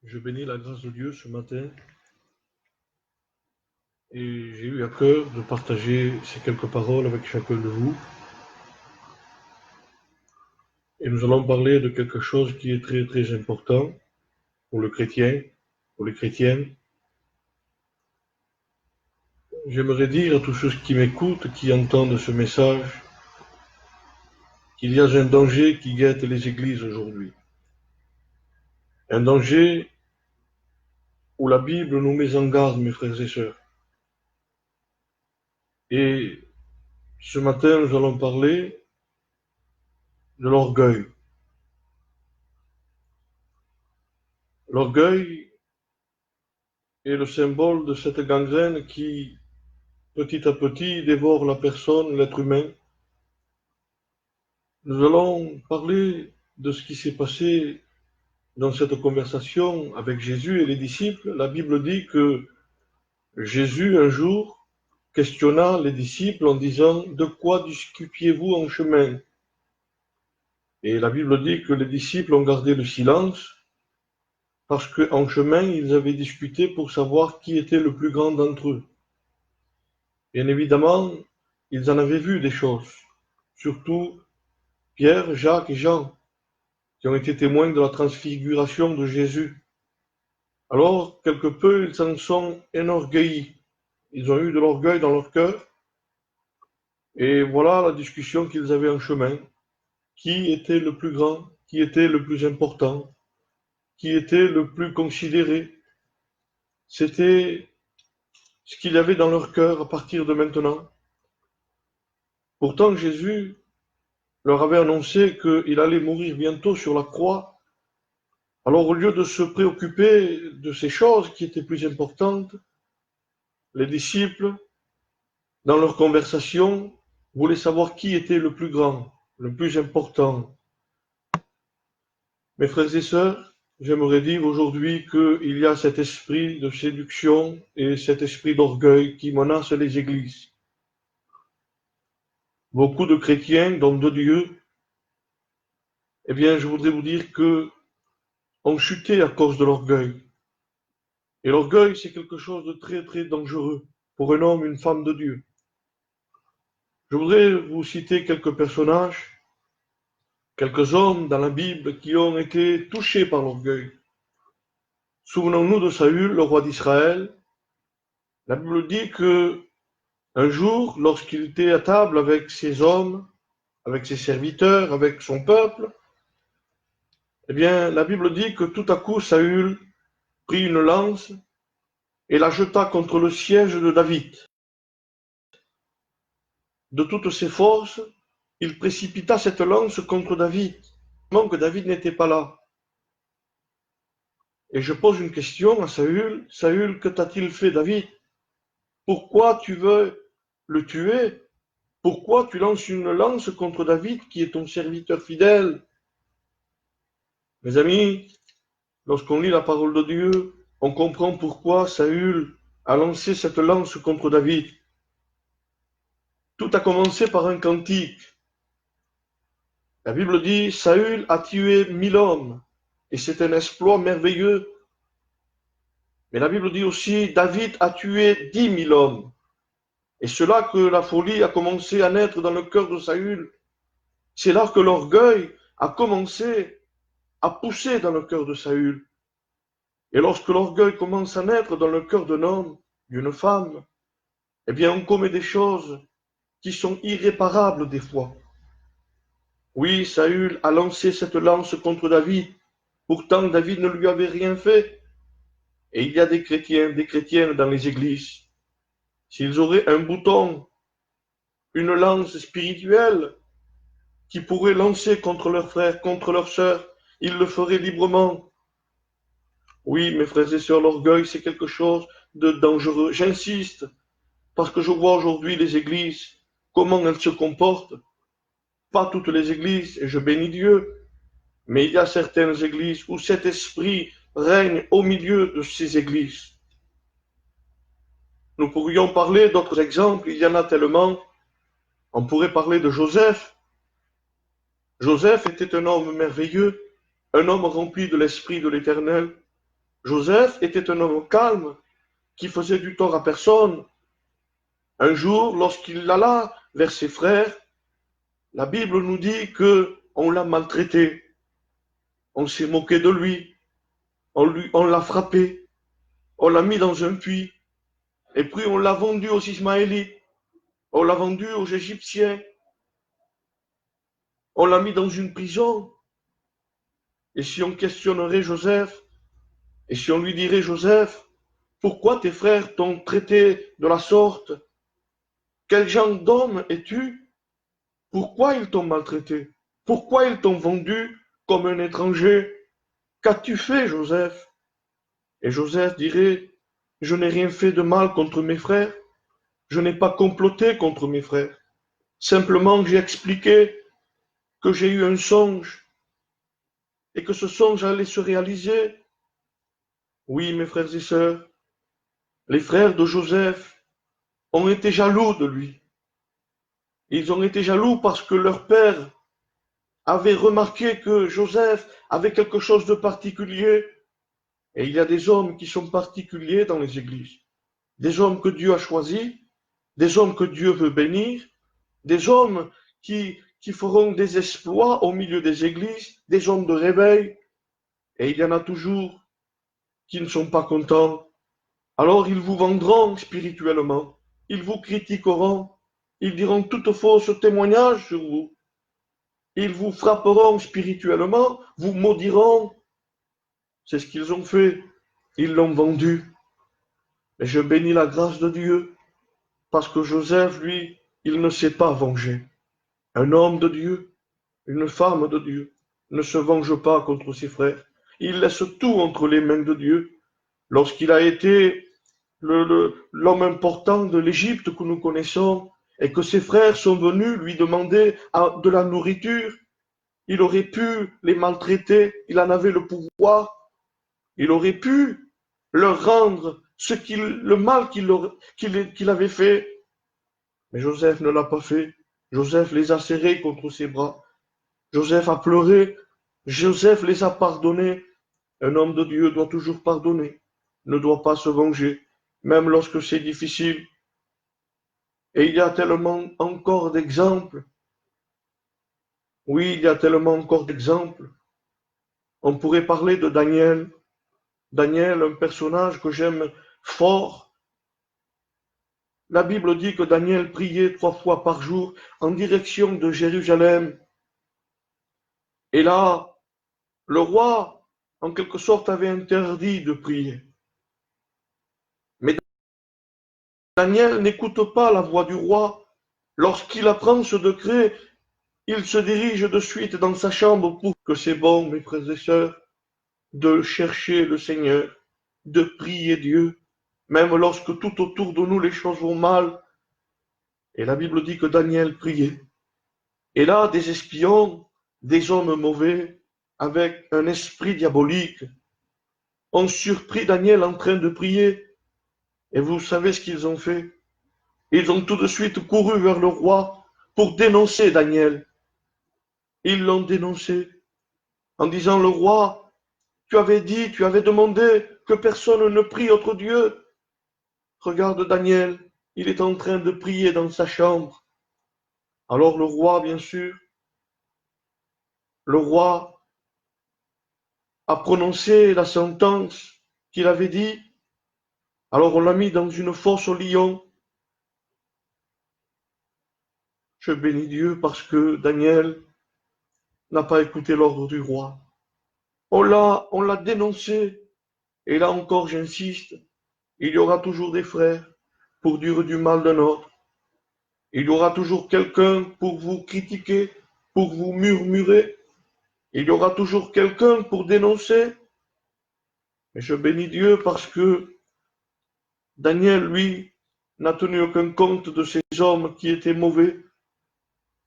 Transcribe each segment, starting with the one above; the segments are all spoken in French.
Je bénis la grâce de Dieu ce matin et j'ai eu à cœur de partager ces quelques paroles avec chacun de vous. Et nous allons parler de quelque chose qui est très très important pour le chrétien, pour les chrétiennes. J'aimerais dire à tous ceux qui m'écoutent, qui entendent ce message, qu'il y a un danger qui guette les églises aujourd'hui. Un danger où la Bible nous met en garde, mes frères et sœurs. Et ce matin, nous allons parler de l'orgueil. L'orgueil est le symbole de cette gangrène qui, petit à petit, dévore la personne, l'être humain. Nous allons parler de ce qui s'est passé dans cette conversation avec Jésus et les disciples. La Bible dit que Jésus, un jour, questionna les disciples en disant « De quoi discutiez-vous en chemin ?» Et la Bible dit que les disciples ont gardé le silence parce qu'en chemin, ils avaient discuté pour savoir qui était le plus grand d'entre eux. Bien évidemment, ils en avaient vu des choses, surtout Pierre, Jacques et Jean, qui ont été témoins de la transfiguration de Jésus. Alors, quelque peu, ils s'en sont enorgueillis. Ils ont eu de l'orgueil dans leur cœur. Et voilà la discussion qu'ils avaient en chemin. Qui était le plus grand? Qui était le plus important? Qui était le plus considéré? C'était ce qu'il y avait dans leur cœur à partir de maintenant. Pourtant, Jésus leur avait annoncé qu'il allait mourir bientôt sur la croix. Alors, au lieu de se préoccuper de ces choses qui étaient plus importantes, les disciples, dans leur conversation, voulaient savoir qui était le plus grand, le plus important. Mes frères et sœurs, j'aimerais dire aujourd'hui qu'il y a cet esprit de séduction et cet esprit d'orgueil qui menace les églises. Beaucoup de chrétiens, d'hommes de Dieu, eh bien, je voudrais vous dire que ont chuté à cause de l'orgueil. Et l'orgueil, c'est quelque chose de très, très dangereux pour un homme, une femme de Dieu. Je voudrais vous citer quelques personnages, quelques hommes dans la Bible qui ont été touchés par l'orgueil. Souvenons-nous de Saül, le roi d'Israël. La Bible dit que un jour, lorsqu'il était à table avec ses hommes, avec ses serviteurs, avec son peuple, eh bien, la Bible dit que tout à coup, Saül prit une lance et la jeta contre le siège de David. De toutes ses forces, il précipita cette lance contre David, que David n'était pas là. Et je pose une question à Saül. Saül, que t'a-t-il fait, David? Pourquoi tu veux le tuer? Pourquoi tu lances une lance contre David, qui est ton serviteur fidèle? Mes amis, lorsqu'on lit la parole de Dieu, on comprend pourquoi Saül a lancé cette lance contre David. Tout a commencé par un cantique. La Bible dit, Saül a tué 1000 hommes, et c'est un exploit merveilleux. Mais la Bible dit aussi, David a tué 10 000 hommes. Et c'est là que la folie a commencé à naître dans le cœur de Saül. C'est là que l'orgueil a commencé à pousser dans le cœur de Saül. Et lorsque l'orgueil commence à naître dans le cœur d'un homme, d'une femme, eh bien on commet des choses qui sont irréparables des fois. Oui, Saül a lancé cette lance contre David. Pourtant, David ne lui avait rien fait. Et il y a des chrétiens, des chrétiennes dans les églises. S'ils auraient un bouton, une lance spirituelle qui pourrait lancer contre leurs frères, contre leurs sœurs, ils le feraient librement. Oui, mes frères et sœurs, l'orgueil, c'est quelque chose de dangereux. J'insiste, parce que je vois aujourd'hui les églises, comment elles se comportent. Pas toutes les églises, et je bénis Dieu, mais il y a certaines églises où cet esprit règne au milieu de ces églises. Nous pourrions parler d'autres exemples, il y en a tellement. On pourrait parler de Joseph. Joseph était un homme merveilleux, un homme rempli de l'esprit de l'Éternel. Joseph était un homme calme, qui faisait du tort à personne. Un jour, lorsqu'il alla vers ses frères, la Bible nous dit que on l'a maltraité, on s'est moqué de lui, on l'a frappé, on l'a mis dans un puits, et puis on l'a vendu aux Ismaélites, on l'a vendu aux Égyptiens, on l'a mis dans une prison. Et si on questionnerait Joseph, et si on lui dirait, Joseph, pourquoi tes frères t'ont traité de la sorte? Quel genre d'homme es-tu? Pourquoi ils t'ont maltraité? Pourquoi ils t'ont vendu comme un étranger? Qu'as-tu fait, Joseph? Et Joseph dirait, je n'ai rien fait de mal contre mes frères, je n'ai pas comploté contre mes frères. Simplement, j'ai expliqué que j'ai eu un songe et que ce songe allait se réaliser. Oui, mes frères et sœurs, les frères de Joseph ont été jaloux de lui. Ils ont été jaloux parce que leur père avait remarqué que Joseph avait quelque chose de particulier. Et il y a des hommes qui sont particuliers dans les églises. Des hommes que Dieu a choisis, des hommes que Dieu veut bénir, des hommes qui feront des exploits au milieu des églises, des hommes de réveil. Et il y en a toujours qui ne sont pas contents. Alors ils vous vendront spirituellement, ils vous critiqueront, ils diront tout fausse témoignage sur vous. Ils vous frapperont spirituellement, vous maudiront. C'est ce qu'ils ont fait. Ils l'ont vendu. Et je bénis la grâce de Dieu, parce que Joseph, lui, il ne s'est pas vengé. Un homme de Dieu, une femme de Dieu, ne se venge pas contre ses frères. Il laisse tout entre les mains de Dieu. Lorsqu'il a été l'homme important de l'Égypte que nous connaissons, et que ses frères sont venus lui demander de la nourriture, il aurait pu les maltraiter, il en avait le pouvoir, il aurait pu leur rendre le mal qu'il avait fait. Mais Joseph ne l'a pas fait. Joseph les a serrés contre ses bras. Joseph a pleuré. Joseph les a pardonnés. Un homme de Dieu doit toujours pardonner, ne doit pas se venger, même lorsque c'est difficile. Et il y a tellement encore d'exemples. Oui, il y a tellement encore d'exemples. On pourrait parler de Daniel. Daniel, un personnage que j'aime fort. La Bible dit que Daniel priait 3 fois par jour en direction de Jérusalem. Et là, le roi, en quelque sorte, avait interdit de prier. Mais Daniel n'écoute pas la voix du roi. Lorsqu'il apprend ce décret, il se dirige de suite dans sa chambre pour que c'est bon, mes frères et sœurs, de chercher le Seigneur, de prier Dieu, même lorsque tout autour de nous les choses vont mal. Et la Bible dit que Daniel priait. Et là, des espions, des hommes mauvais, avec un esprit diabolique, ont surpris Daniel en train de prier. Et vous savez ce qu'ils ont fait? Ils ont tout de suite couru vers le roi pour dénoncer Daniel. Ils l'ont dénoncé en disant, le roi, tu avais dit, tu avais demandé que personne ne prie autre Dieu. Regarde Daniel, il est en train de prier dans sa chambre. Alors le roi, bien sûr, le roi a prononcé la sentence qu'il avait dit. Alors on l'a mis dans une fosse au lion. Je bénis Dieu parce que Daniel n'a pas écouté l'ordre du roi. On l'a dénoncé. Et là encore, j'insiste, il y aura toujours des frères pour dire du mal d'un autre. Il y aura toujours quelqu'un pour vous critiquer, pour vous murmurer. Il y aura toujours quelqu'un pour dénoncer. Mais je bénis Dieu parce que Daniel, lui, n'a tenu aucun compte de ces hommes qui étaient mauvais,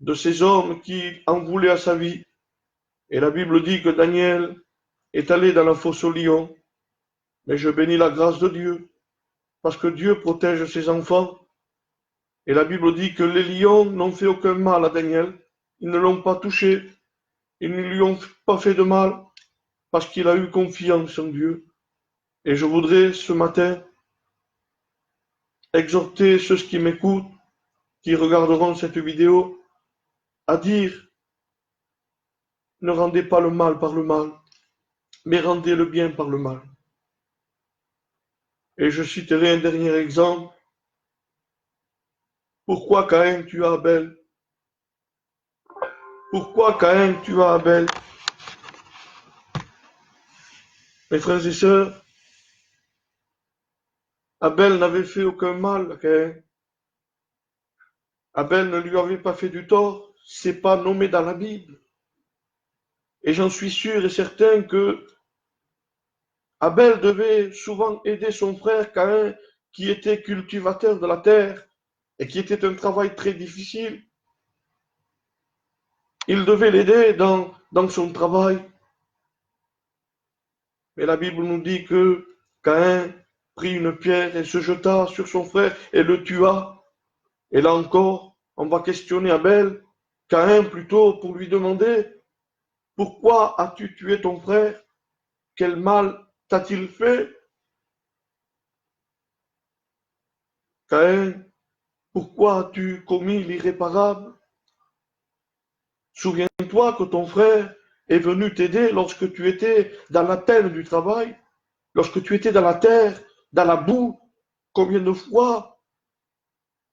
de ces hommes qui en voulaient à sa vie. Et la Bible dit que Daniel est allé dans la fosse aux lions. Mais je bénis la grâce de Dieu, parce que Dieu protège ses enfants. Et la Bible dit que les lions n'ont fait aucun mal à Daniel. Ils ne l'ont pas touché. Ils ne lui ont pas fait de mal, parce qu'il a eu confiance en Dieu. Et je voudrais ce matin exhorter ceux qui m'écoutent, qui regarderont cette vidéo, à dire, ne rendez pas le mal par le mal, mais rendez le bien par le mal. Et je citerai un dernier exemple. Pourquoi Caïn tua Abel? Pourquoi Caïn tua Abel? Mes frères et sœurs, Abel n'avait fait aucun mal à Caïn. Abel ne lui avait pas fait du tort, c'est pas nommé dans la Bible. Et j'en suis sûr et certain que Abel devait souvent aider son frère Caïn, qui était cultivateur de la terre et qui était un travail très difficile. Il devait l'aider dans son travail. Mais la Bible nous dit que Caïn prit une pierre et se jeta sur son frère et le tua. Et là encore, on va questionner Abel, Caïn plutôt, pour lui demander, pourquoi as-tu tué ton frère? Quel mal t'a-t-il fait? Caïn, pourquoi as-tu commis l'irréparable? Souviens-toi que ton frère est venu t'aider lorsque tu étais dans la peine du travail, lorsque tu étais dans la terre, dans la boue. Combien de fois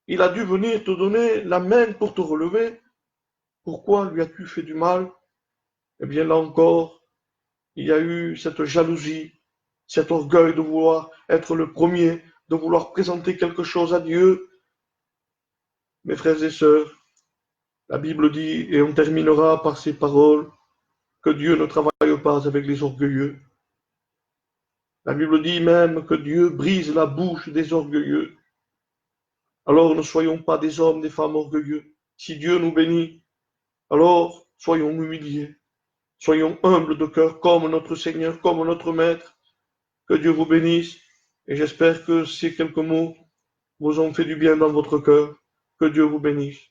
il a dû venir te donner la main pour te relever? Pourquoi lui as-tu fait du mal? Eh bien là encore, il y a eu cette jalousie, cet orgueil de vouloir être le premier, de vouloir présenter quelque chose à Dieu. Mes frères et sœurs, la Bible dit, et on terminera par ces paroles, que Dieu ne travaille pas avec les orgueilleux. La Bible dit même que Dieu brise la bouche des orgueilleux. Alors ne soyons pas des hommes, des femmes orgueilleux. Si Dieu nous bénit, alors soyons humiliés. Soyons humbles de cœur comme notre Seigneur, comme notre Maître. Que Dieu vous bénisse. Et j'espère que ces quelques mots vous ont fait du bien dans votre cœur. Que Dieu vous bénisse.